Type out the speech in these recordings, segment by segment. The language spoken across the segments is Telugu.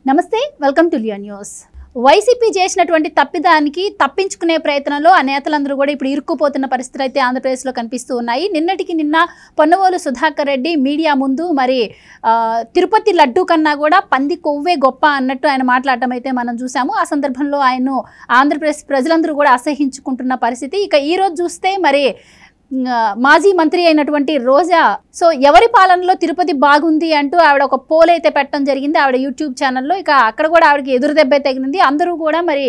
నమస్తే welcome to Liya news. YCP చేసినటువంటి తప్పిదానికి తప్పించుకునే ప్రయత్నంలో ఆ నేతలందరూ కూడా ఇప్పుడు ఇరుక్కుపోతున్న పరిస్థితులు అయితే ఆంధ్రప్రదేశ్లో కనిపిస్తూ ఉన్నాయి. నిన్నటికి నిన్న పొన్నవోలు సుధాకర్ రెడ్డి మీడియా ముందు మరి తిరుపతి లడ్డు కన్నా కూడా పంది కొవ్వే గొప్ప అన్నట్టు ఆయన మాట్లాడటం అయితే మనం చూసాము. ఆ సందర్భంలో ఆయన్ను ఆంధ్రప్రదేశ్ ప్రజలందరూ కూడా అసహించుకుంటున్న పరిస్థితి. ఇక ఈరోజు చూస్తే మరి మాజీ మంత్రి అయినటువంటి రోజా ఎవరి పాలనలో తిరుపతి బాగుంది అంటూ ఆవిడ ఒక పోల్ అయితే పెట్టడం జరిగింది ఆవిడ యూట్యూబ్ ఛానల్లో. ఇక అక్కడ కూడా ఆవిడకి ఎదురు దెబ్బ తగిలింది. అందరూ కూడా మరి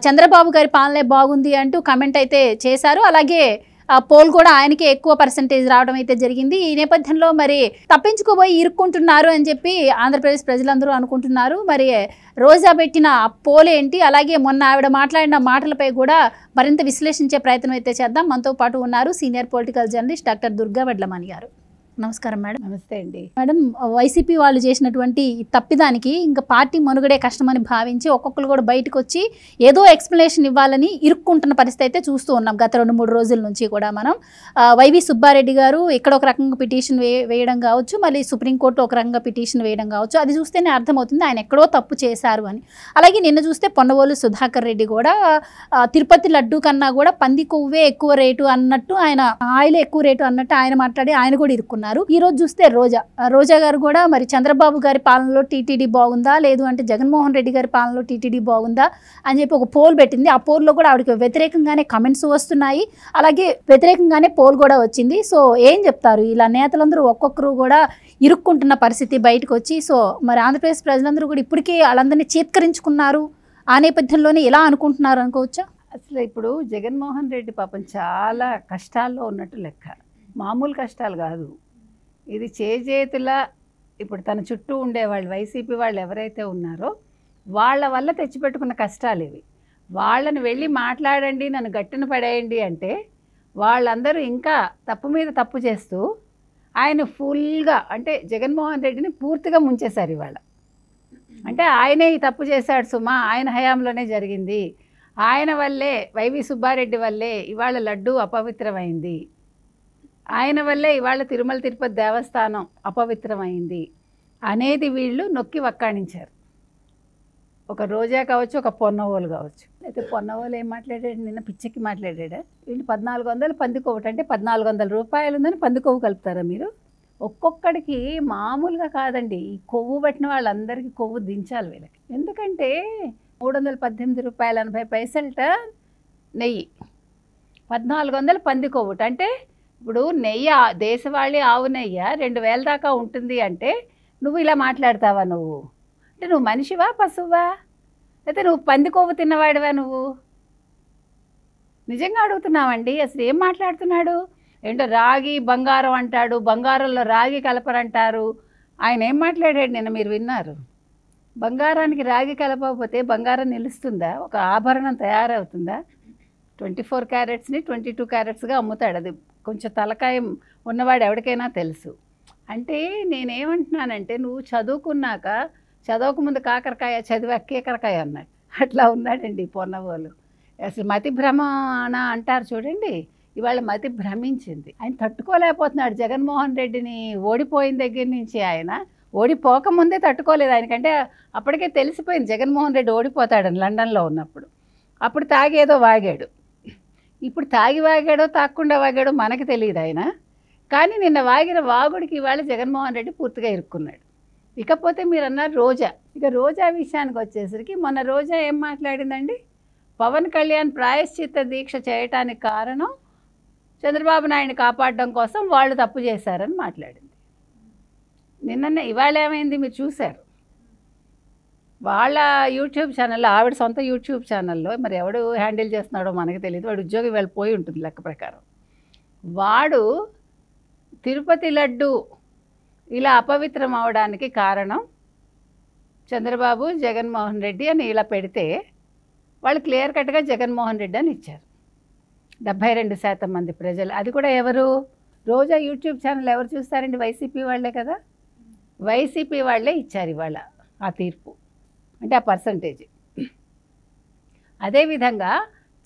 చంద్రబాబు గారి పాలనే బాగుంది అంటూ కమెంట్ అయితే చేశారు. అలాగే పోల్ కూడా ఆయనకి ఎక్కువ పర్సెంటేజ్ రావడం అయితే జరిగింది. ఈ నేపథ్యంలో మరి తప్పించుకోబోయి ఇరుక్కుంటున్నారు అని చెప్పి ఆంధ్రప్రదేశ్ ప్రజలందరూ అనుకుంటున్నారు. మరి రోజా పెట్టిన పోల్ ఏంటి, అలాగే మొన్న ఆవిడ మాట్లాడిన మాటలపై కూడా మరింత విశ్లేషించే ప్రయత్నం అయితే చేద్దాం. మనతో పాటు ఉన్నారు senior political journalist doctor Durga Vadlamani గారు. నమస్కారం మేడం. నమస్తే అండి మేడం, వైసీపీ వాళ్ళు చేసినటువంటి తప్పిదానికి ఇంకా పార్టీ మనుగడే కష్టమని భావించి ఒక్కొక్కరు కూడా బయటకు వచ్చి ఏదో ఎక్స్ప్లెనేషన్ ఇవ్వాలని ఇరుక్కుంటున్న పరిస్థితి అయితే చూస్తూ ఉన్నాం గత 2-3 రోజుల నుంచి కూడా. మనం వైవి సుబ్బారెడ్డి గారు ఇక్కడ ఒక రకంగా పిటిషన్ వేయడం కావచ్చు, మళ్ళీ సుప్రీంకోర్టు ఒక రకంగా పిటిషన్ వేయడం కావచ్చు, అది చూస్తేనే అర్థమవుతుంది ఆయన ఎక్కడో తప్పు చేశారు అని. అలాగే నిన్న చూస్తే పొన్నవోలు సుధాకర్ రెడ్డి కూడా తిరుపతి లడ్డు కన్నా కూడా పంది కొవ్వే ఎక్కువ రేటు అన్నట్టు, ఆయన ఆయిల్ ఎక్కువ రేటు అన్నట్టు ఆయన మాట్లాడి ఆయన కూడా ఇరుక్కున్నారు. ఈ రోజు చూస్తే రోజా గారు కూడా మరి చంద్రబాబు గారి పాలనలో టీటీడీ బాగుందా, లేదు అంటే జగన్మోహన్ రెడ్డి గారి పాలనలో టీటీడీ బాగుందా అని చెప్పి ఒక పోల్ పెట్టింది. ఆ పోల్లో కూడా ఆవిడకి వ్యతిరేకంగానే కమెంట్స్ వస్తున్నాయి, అలాగే వ్యతిరేకంగానే పోల్ కూడా వచ్చింది. ఏం చెప్తారు ఇలా నేతలందరూ ఒక్కొక్కరు కూడా ఇరుక్కుంటున్న పరిస్థితి బయటకు వచ్చి? మరి ఆంధ్రప్రదేశ్ ప్రజలందరూ కూడా ఇప్పటికే వాళ్ళందరినీ చీత్కరించుకున్నారు. ఆ నేపథ్యంలోనే ఎలా అనుకుంటున్నారు అనుకోవచ్చా? అసలు ఇప్పుడు జగన్మోహన్ రెడ్డి పాపం చాలా కష్టాల్లో ఉన్నట్టు లెక్క, మామూలు కష్టాలు కాదు. ఇది చేజేతుల ఇప్పుడు తన చుట్టూ ఉండేవాళ్ళు వైసీపీ వాళ్ళు ఎవరైతే ఉన్నారో వాళ్ళ వల్ల తెచ్చిపెట్టుకున్న కష్టాలు ఇవి. వాళ్ళని వెళ్ళి మాట్లాడండి, నన్ను గట్టున పడేయండి అంటే వాళ్ళందరూ ఇంకా తప్పు మీద తప్పు చేస్తూ ఆయన ఫుల్గా అంటే జగన్మోహన్ రెడ్డిని పూర్తిగా ముంచేశారు ఇవాళ. అంటే ఆయనే ఈ తప్పు చేశాడు సుమా, ఆయన హయాంలోనే జరిగింది, ఆయన వల్లే వైవి సుబ్బారెడ్డి వల్లే ఇవాళ లడ్డు అపవిత్రమైంది, ఆయన వల్లే ఇవాళ తిరుమల తిరుపతి దేవస్థానం అపవిత్రమైంది అనేది వీళ్ళు నొక్కి వక్కాణించారు. ఒక రోజా కావచ్చు, ఒక పొన్నవోలు కావచ్చు. అయితే పొన్నవోలు ఏం మాట్లాడాడు నిన్న, పిచ్చెక్కి మాట్లాడా. వీళ్ళు 1400 పందికొవ్వట అంటే 1400 రూపాయలు ఉందని పందికొవ్వు కలుపుతారా మీరు? ఒక్కొక్కడికి మామూలుగా కాదండి, ఈ కొవ్వు పట్టిన వాళ్ళందరికీ కొవ్వు దించాలి వీళ్ళకి. ఎందుకంటే 318 రూపాయల 80 పైసలట నెయ్యి, 1400 పందికొవ్వుట అంటే ఇప్పుడు నెయ్యి దేశవాళీ ఆవు నెయ్యి 2000 దాకా ఉంటుంది అంటే నువ్వు ఇలా మాట్లాడతావా? నువ్వు అంటే నువ్వు మనిషివా పశువా, అయితే నువ్వు పంది కొవ్వు తిన్నవాడివా? నువ్వు నిజంగా అడుగుతున్నావండి. అసలు ఏం మాట్లాడుతున్నాడు? ఏంటో రాగి బంగారం అంటాడు, బంగారంలో రాగి కలపరంటారు. ఆయన ఏం మాట్లాడాడు నిన్న మీరు విన్నారు? బంగారానికి రాగి కలపకపోతే బంగారం నిలుస్తుందా? ఒక ఆభరణం తయారవుతుందా? 24 క్యారెట్స్ని 22 క్యారెట్స్గా అమ్ముతాడు. అది కొంచెం తలకాయ ఉన్నవాడు ఎవరికైనా తెలుసు. అంటే నేనేమంటున్నానంటే నువ్వు చదువుకున్నాక చదవక ముందు కాకరకాయ, చదివాక కేకరకాయ అన్నాడు. అట్లా ఉన్నాడండి పొన్నవోలు. అసలు మతి భ్రమణ అంటారు చూడండి, ఇవాళ మతి భ్రమించింది. ఆయన తట్టుకోలేకపోతున్నాడు జగన్మోహన్ రెడ్డిని. ఓడిపోయిన దగ్గర నుంచి ఆయన ఓడిపోకముందే తట్టుకోలేదు. ఆయనకంటే అప్పటికే తెలిసిపోయింది జగన్మోహన్ రెడ్డి ఓడిపోతాడని లండన్లో ఉన్నప్పుడు. అప్పుడు తాగేదో వాగాడు. ఇప్పుడు తాగి వాగాడో తాగకుండా వాగాడో మనకు తెలియదు ఆయన. కానీ నిన్న వాగిన వాగుడికి ఇవాళ జగన్మోహన్ రెడ్డి పూర్తిగా ఇరుక్కున్నాడు. ఇకపోతే మీరు అన్నారు రోజా. ఇక రోజా విషయానికి వచ్చేసరికి మొన్న రోజా ఏం మాట్లాడిందండి? పవన్ కళ్యాణ్ ప్రాయశ్చిత్త దీక్ష చేయటానికి కారణం చంద్రబాబు నాయుడిని కాపాడడం కోసం వాళ్ళు తప్పు చేశారని మాట్లాడింది. నిన్ననే ఇవాళ ఏమైంది మీరు చూశారు. వాళ్ళ యూట్యూబ్ ఛానల్లో, ఆవిడ సొంత యూట్యూబ్ ఛానల్లో, మరి ఎవడు హ్యాండిల్ చేస్తున్నాడో మనకు తెలియదు, వాడు ఉద్యోగం వెళ్ళిపోయి ఉంటుంది లెక్క ప్రకారం. వాడు తిరుపతి లడ్డు ఇలా అపవిత్రం అవడానికి కారణం చంద్రబాబు, జగన్మోహన్ రెడ్డి అని ఇలా పెడితే వాళ్ళు క్లియర్ కట్గా జగన్మోహన్ రెడ్డి అని ఇచ్చారు 72% మంది ప్రజలు. అది కూడా ఎవరు? రోజా యూట్యూబ్ ఛానల్ ఎవరు చూస్తారండి? వైసీపీ వాళ్ళే కదా. వైసీపీ వాళ్ళే ఇచ్చారు ఇవాళ ఆ తీర్పు, అంటే ఆ పర్సంటేజ్. అదేవిధంగా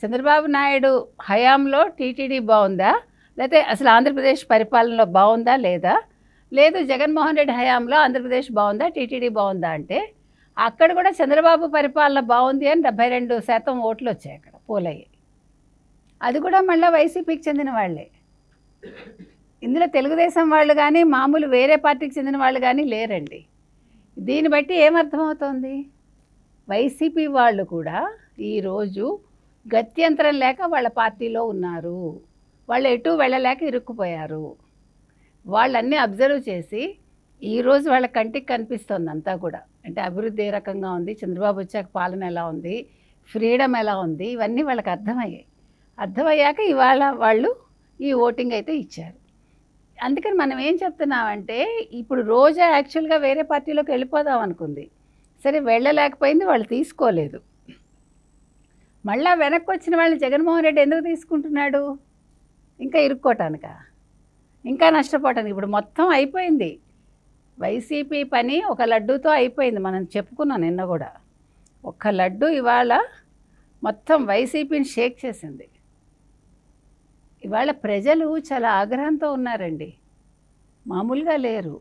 చంద్రబాబు నాయుడు హయాంలో టీటీడీ బాగుందా, లేకపోతే అసలు ఆంధ్రప్రదేశ్ పరిపాలనలో బాగుందా లేదా, లేదు జగన్మోహన్ రెడ్డి హయాంలో ఆంధ్రప్రదేశ్ బాగుందా, టీటీడీ బాగుందా అంటే అక్కడ కూడా చంద్రబాబు పరిపాలన బాగుంది అని 72% ఓట్లు వచ్చాయి అక్కడ పోలయ్యాయి. అది కూడా మళ్ళీ వైసీపీకి చెందిన వాళ్ళే. ఇందులో తెలుగుదేశం వాళ్ళు కానీ మామూలు వేరే పార్టీకి చెందిన వాళ్ళు కానీ లేరండి. దీన్ని బట్టి ఏమర్థమవుతోంది, వైసీపీ వాళ్ళు కూడా ఈరోజు గత్యంతరం లేక వాళ్ళ పార్టీలో ఉన్నారు. వాళ్ళు ఎటు వెళ్ళలేక ఇరుక్కుపోయారు. వాళ్ళన్నీ అబ్జర్వ్ చేసి ఈరోజు వాళ్ళ కంటికి కనిపిస్తుంది అంతా కూడా. అంటే అభివృద్ధి ఏ రకంగా ఉంది, చంద్రబాబు వచ్చాక పాలన ఎలా ఉంది, ఫ్రీడమ్ ఎలా ఉంది, ఇవన్నీ వాళ్ళకి అర్థమయ్యాయి. అర్థమయ్యాక ఇవాళ వాళ్ళు ఈ ఓటింగ్ అయితే ఇచ్చారు. అందుకని మనం ఏం చెప్తున్నామంటే, ఇప్పుడు రోజా యాక్చువల్గా వేరే పార్టీలోకి వెళ్ళిపోదాం అనుకుంది. సరే వెళ్ళలేకపోయింది, వాళ్ళు తీసుకోలేదు. మళ్ళీ వెనక్కి వచ్చిన వాళ్ళని జగన్మోహన్ రెడ్డి ఎందుకు తీసుకుంటున్నాడు? ఇంకా ఇరుక్కోటానిక, ఇంకా నష్టపోవటానికి. ఇప్పుడు మొత్తం అయిపోయింది వైసీపీ పని, ఒక లడ్డూతో అయిపోయింది. మనం చెప్పుకున్నాం నిన్న కూడా, ఒక్క లడ్డు ఇవాళ మొత్తం వైసీపీని షేక్ చేసింది. ఇవాళ ప్రజలు చాలా ఆగ్రహంతో ఉన్నారండి, మామూలుగా లేరు.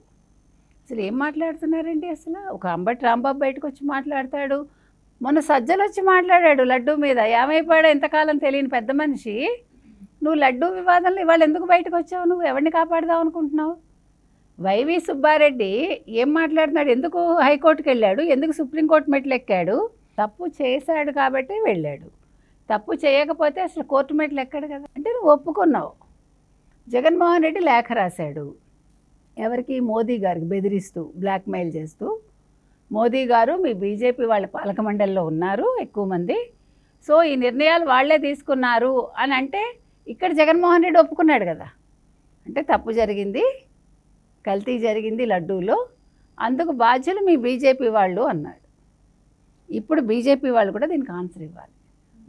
అసలు ఏం మాట్లాడుతున్నారండి అసలు? ఒక అంబటి రాంబాబు బయటకు వచ్చి మాట్లాడతాడు, మొన్న సజ్జలు వచ్చి మాట్లాడాడు లడ్డూ మీద. ఏమైపోయాడో ఇంతకాలం తెలియని పెద్ద మనిషి, నువ్వు లడ్డూ వివాదంలో ఇవాళ ఎందుకు బయటకు వచ్చావు? నువ్వు ఎవరిని కాపాడదావు అనుకుంటున్నావు? వైవి సుబ్బారెడ్డి ఏం మాట్లాడుతున్నాడు? ఎందుకు హైకోర్టుకి వెళ్ళాడు, ఎందుకు సుప్రీంకోర్టు మెట్లు ఎక్కాడు? తప్పు చేశాడు కాబట్టి వెళ్ళాడు. తప్పు చేయకపోతే అసలు కోర్టు మెట్లు ఎక్కాడు కదా. అంటే నువ్వు ఒప్పుకున్నావు. జగన్మోహన్ రెడ్డి లేఖ రాశాడు ఎవరికి? మోదీ గారికి బెదిరిస్తూ, బ్లాక్మెయిల్ చేస్తూ, మోదీ గారు మీ బీజేపీ వాళ్ళ పాలక మండలిలో ఉన్నారు ఎక్కువ మంది, సో ఈ నిర్ణయాలు వాళ్లే తీసుకున్నారు అని అంటే ఇక్కడ జగన్మోహన్ రెడ్డి ఒప్పుకున్నాడు కదా. అంటే తప్పు జరిగింది, కల్తీ జరిగింది లడ్డూలో, అందుకు బాధ్యులు మీ బీజేపీ వాళ్ళు అన్నాడు. ఇప్పుడు బీజేపీ వాళ్ళు కూడా దీనికి ఆన్సర్ ఇవ్వాలి.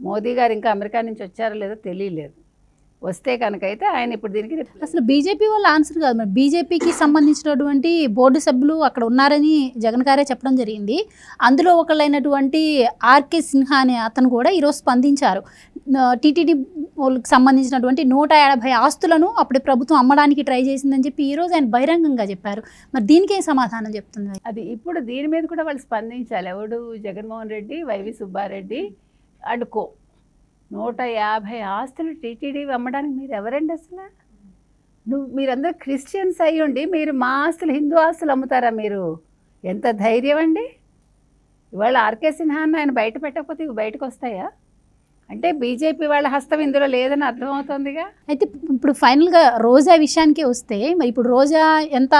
మోదీ గారు ఇంకా అమెరికా నుంచి వచ్చారో లేదో తెలియలేదు. వస్తే కనుకైతే ఆయన ఇప్పుడు దీనికి అసలు బీజేపీ వాళ్ళ ఆన్సర్ కాదు, మరి బీజేపీకి సంబంధించినటువంటి బోర్డు సభ్యులు అక్కడ ఉన్నారని జగన్ గారే చెప్పడం జరిగింది. అందులో ఒకళ్ళైనటువంటి ఆర్కే సిన్హా అనే అతను కూడా ఈరోజు స్పందించారు. టీటీడీ వాళ్ళకి సంబంధించినటువంటి 150 ఆస్తులను అప్పుడు ప్రభుత్వం అమ్మడానికి ట్రై చేసిందని చెప్పి ఈరోజు ఆయన బహిరంగంగా చెప్పారు. మరి దీనికి ఏం సమాధానం చెప్తుంది? అది ఇప్పుడు దీని మీద కూడా వాళ్ళు స్పందించాలి. ఎవడు? జగన్మోహన్ రెడ్డి, వైవి సుబ్బారెడ్డి అడుకో 150 ఆస్తులు టీటీడీ అమ్మడానికి మీరు ఎవరండి అసలు? మీరందరూ క్రిస్టియన్స్ అయ్యుండి మీరు మా ఆస్తులు, హిందూ ఆస్తులు అమ్ముతారా మీరు? ఎంత ధైర్యం అండి! ఇవాళ ఆర్కే సిన్హా ఆయన బయట పెట్టకపోతే ఇవి బయటకు వస్తాయా? అంటే బీజేపీ వాళ్ళ హస్తం ఇందులో లేదని అర్థమవుతుందిగా. అయితే ఇప్పుడు ఫైనల్గా రోజా విషయానికే వస్తే, మరి ఇప్పుడు రోజా ఎంత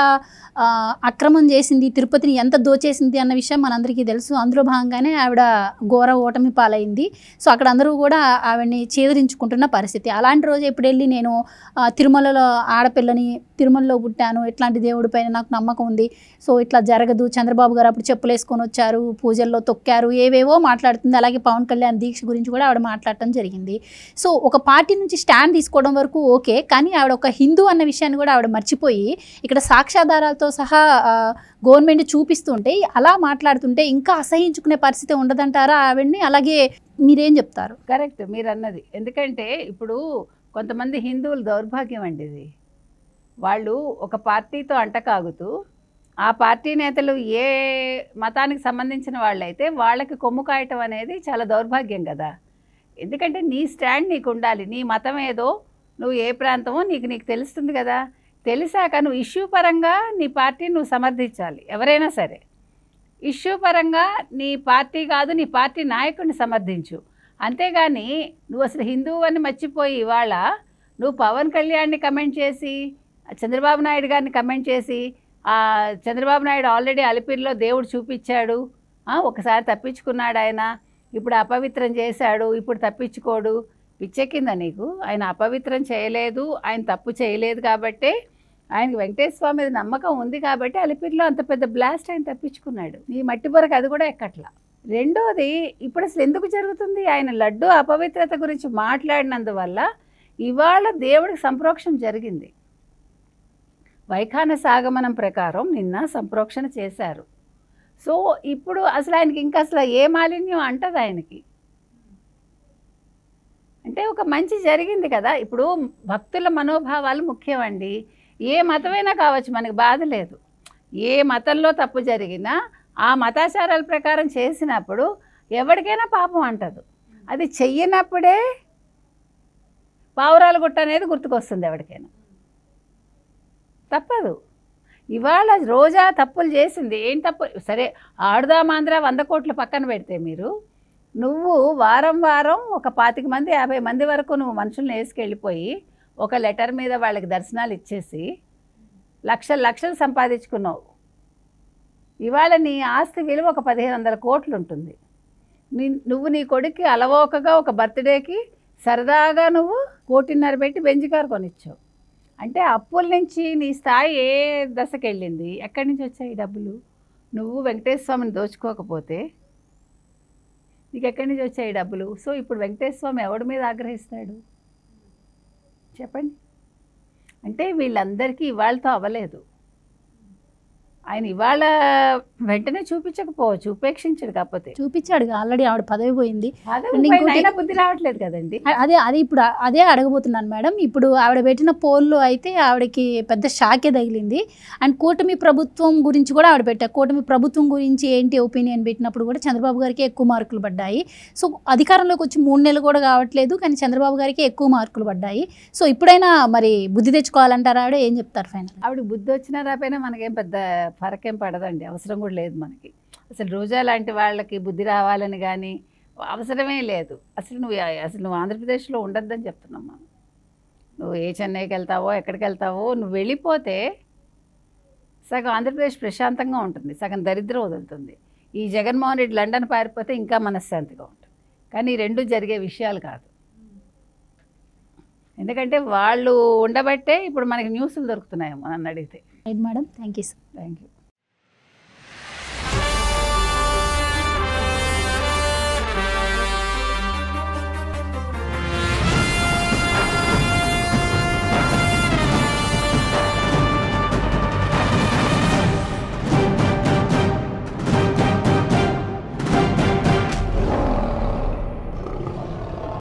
అక్రమం చేసింది, తిరుపతిని ఎంత దోచేసింది అన్న విషయం మనందరికీ తెలుసు. అందులో భాగంగానే ఆవిడ ఘోర ఓటమి పాలైంది. సో అక్కడ అందరూ కూడా ఆవిడని చేదరించుకుంటున్న పరిస్థితి. అలాంటి రోజు ఇప్పుడు వెళ్ళి నేను తిరుమలలో ఆడపిల్లని, తిరుమలలో పుట్టాను, ఇట్లాంటి దేవుడి పైన నాకు నమ్మకం ఉంది, సో ఇట్లా జరగదు, చంద్రబాబు గారు అప్పుడు చెప్పులు వేసుకొని వచ్చారు, పూజల్లో తొక్కారు, ఏవేవో మాట్లాడుతుంది. అలాగే పవన్ కళ్యాణ్ దీక్ష గురించి కూడా ఆవిడ మాట్లాడటం జరిగింది. సో ఒక పార్టీ నుంచి స్టాండ్ తీసుకోవడం వరకు ఓకే, కానీ ఆవిడ ఒక హిందూ అన్న విషయాన్ని కూడా ఆవిడ మర్చిపోయి ఇక్కడ సాక్ష్యాధారాలతో సహా గవర్నమెంట్ చూపిస్తుంటే, అలా మాట్లాడుతుంటే ఇంకా అసహించుకునే పరిస్థితి ఉండదంటారా ఆవిడ్ని? అలాగే మీరేం చెప్తారు? కరెక్ట్ మీరు అన్నది. ఎందుకంటే ఇప్పుడు కొంతమంది హిందువులు దౌర్భాగ్యం అండి ఇది. వాళ్ళు ఒక పార్టీతో అంటకాగుతూ, ఆ పార్టీ నేతలు ఏ మతానికి సంబంధించిన వాళ్ళైతే వాళ్ళకి కొమ్ము కాయటం అనేది చాలా దౌర్భాగ్యం కదా. ఎందుకంటే నీ స్టాండ్ నీకు ఉండాలి. నీ మతం ఏదో, నువ్వు ఏ ప్రాంతమో నీకు తెలుస్తుంది కదా. తెలిసాక నువ్వు ఇష్యూ పరంగా నీ పార్టీని నువ్వు సమర్థించాలి. ఎవరైనా సరే ఇష్యూ పరంగా నీ పార్టీ కాదు, నీ పార్టీ నాయకుడిని సమర్థించు. అంతేగాని నువ్వు అసలు హిందువు అని మర్చిపోయి ఇవాళ నువ్వు పవన్ కళ్యాణ్ని కమెంట్ చేసి, చంద్రబాబు నాయుడు గారిని కమెంట్ చేసి, చంద్రబాబు నాయుడు ఆల్రెడీ అలిపిరిలో దేవుడు చూపించాడు, ఒకసారి తప్పించుకున్నాడు ఆయన, ఇప్పుడు అపవిత్రం చేశాడు, ఇప్పుడు తప్పించుకోడు. పిచ్చెక్కిందా నీకు? ఆయన అపవిత్రం చేయలేదు, ఆయన తప్పు చేయలేదు కాబట్టే, ఆయనకి వెంకటేశ్వర స్వామి మీద నమ్మకం ఉంది కాబట్టి అలిపిరిలో అంత పెద్ద బ్లాస్ట్ ఆయన తప్పించుకున్నాడు. నీ మట్టి బొరకు అది కూడా ఎక్కట్లా. రెండోది, ఇప్పుడు అసలు ఎందుకు జరుగుతుంది? ఆయన లడ్డు అపవిత్రత గురించి మాట్లాడినందువల్ల ఇవాళ దేవుడికి సంప్రోక్షణ జరిగింది. వైఖాన సాగమనం ప్రకారం నిన్న సంప్రోక్షణ చేశారు. సో ఇప్పుడు అసలు ఆయనకి ఇంకా అసలు ఏ మాలిన్యం అంటది ఆయనకి? అంటే ఒక మంచి జరిగింది కదా. ఇప్పుడు భక్తుల మనోభావాలు ముఖ్యమండి. ఏ మతమైనా కావచ్చు, మనకి బాధ లేదు. ఏ మతంలో తప్పు జరిగినా ఆ మతాచారాల ప్రకారం చేసినప్పుడు ఎవరికైనా పాపం అంటదు. అది చెయ్యనప్పుడే పావురాల గుట్ట అనేది గుర్తుకొస్తుంది ఎవరికైనా. తప్పదు. ఇవాళ రోజా తప్పులు చేసింది. ఏం తప్పు? సరే, ఆడుదామాంధ్ర 100 కోట్లు పక్కన పెడితే నువ్వు వారం వారం ఒక 25 మంది 50 మంది వరకు నువ్వు మనుషుల్ని వేసుకెళ్ళిపోయి ఒక లెటర్ మీద వాళ్ళకి దర్శనాలు ఇచ్చేసి లక్షలు లక్షలు సంపాదించుకున్నావు. ఇవాళ నీ ఆస్తి విలువ ఒక 1500 కోట్లు ఉంటుంది. నువ్వు నీ కొడుక్కి అలవోకగా ఒక బర్త్డేకి సరదాగా నువ్వు 1.5 కోటి పెట్టి బెంజ్ కారు కొనిచ్చావు. అంటే అప్పుల నుంచి నీ స్థాయి ఏ దశకి వెళ్ళింది? ఎక్కడి నుంచి వచ్చాయి డబ్బులు? నువ్వు వెంకటేశ్వర స్వామిని దోచుకోకపోతే నీకు ఎక్కడి నుంచి వచ్చాయి డబ్బులు? సో ఇప్పుడు వెంకటేశ్వర స్వామి ఎవడి మీద ఆగ్రహిస్తాడు చెప్పండి? అంటే వీళ్ళందరికీ ఇవాళతో అవ్వలేదు. ఆయన ఇవాళ వెంటనే చూపించకపోవచ్చు, ఉపేక్షించాడు. కాకపోతే చూపించాడు, ఆల్రెడీ ఆవిడ పదవి పోయింది. బుద్ధి రావట్లేదు కదండి. అదే ఇప్పుడు అదే అడగబోతున్నాను మేడం. ఇప్పుడు ఆవిడ పెట్టిన పోల్లో అయితే ఆవిడకి పెద్ద షాకే తగిలింది. అండ్ కూటమి ప్రభుత్వం గురించి కూడా ఆవిడ పెట్టారు. కూటమి ప్రభుత్వం గురించి ఏంటి ఒపీనియన్ పెట్టినప్పుడు కూడా చంద్రబాబు గారికి ఎక్కువ మార్కులు పడ్డాయి. సో అధికారంలోకి వచ్చి 3 నెలలు కూడా కావట్లేదు, కానీ చంద్రబాబు గారికి ఎక్కువ మార్కులు పడ్డాయి. సో ఇప్పుడైనా మరి బుద్ధి తెచ్చుకోవాలంటారా? ఆవిడ ఏం చెప్తారు ఫైనల్? ఆవిడ బుద్ధి వచ్చినా రాపోయినా మనకేం పెద్ద ఫరకేం పడదండి, అవసరం కూడా లేదు మనకి. అసలు రోజా లాంటి వాళ్ళకి బుద్ధి రావాలని కానీ అవసరమే లేదు. అసలు నువ్వు ఆంధ్రప్రదేశ్లో ఉండొద్దని చెప్తున్నాం మనం. నువ్వు ఏ చెన్నైకి వెళ్తావో ఎక్కడికి వెళ్తావో నువ్వు వెళ్ళిపోతే సగం ఆంధ్రప్రదేశ్ ప్రశాంతంగా ఉంటుంది, సగం దరిద్రం వదులుతుంది. ఈ జగన్మోహన్ రెడ్డి లండన్ పారిపోతే ఇంకా మనశ్శాంతిగా ఉంటుంది. కానీ ఈ రెండు జరిగే విషయాలు కాదు. ఎందుకంటే వాళ్ళు ఉండబట్టే ఇప్పుడు మనకి న్యూస్లు దొరుకుతున్నాయేమో నన్ను అడిగితే. Right madam, thank you. Thank you.